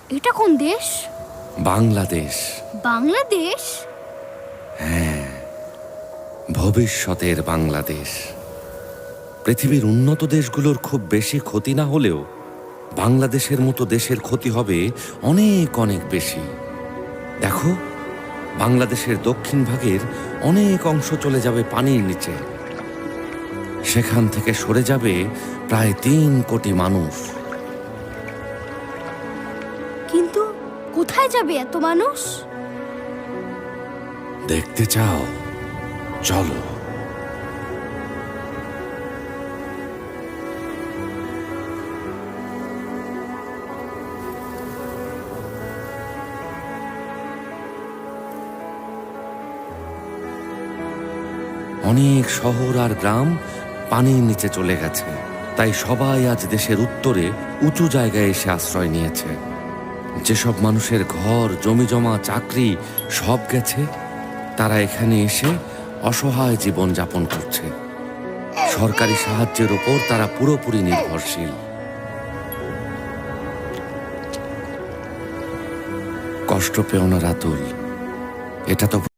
এটা কোন দেশ? বাংলাদেশ। বাংলাদেশ? ভবিষ্যতের বাংলাদেশ। পৃথিবীর উন্নত দেশগুলোর খুব বেশি ক্ষতি না হলেও বাংলাদেশের মতো দেশের ক্ষতি হবে অনেক অনেক বেশি। দেখো, বাংলাদেশের দক্ষিণ ভাগের অনেক অংশ চলে যাবে পানির নিচে। সেখান থেকে সরে যাবে প্রায় 3 কোটি মানুষ। কিন্তু কোথায় যাবে এত মানুষ? দেখতে চাও? চলো। অনেক শহর আর গ্রাম পানির নিচে চলে গেছে, তাই সবাই আজ দেশের উত্তরে উঁচু জায়গায় এসে আশ্রয় নিয়েছে। যেসব মানুষের ঘর, জমি জমা, চাকরি সব গেছে, তারা এখানে এসে অসহায় জীবন যাপন করছে। সরকারি সাহায্যের ওপর তারা পুরোপুরি নির্ভরশীল। কষ্ট পেও না রাতুল, এটা তো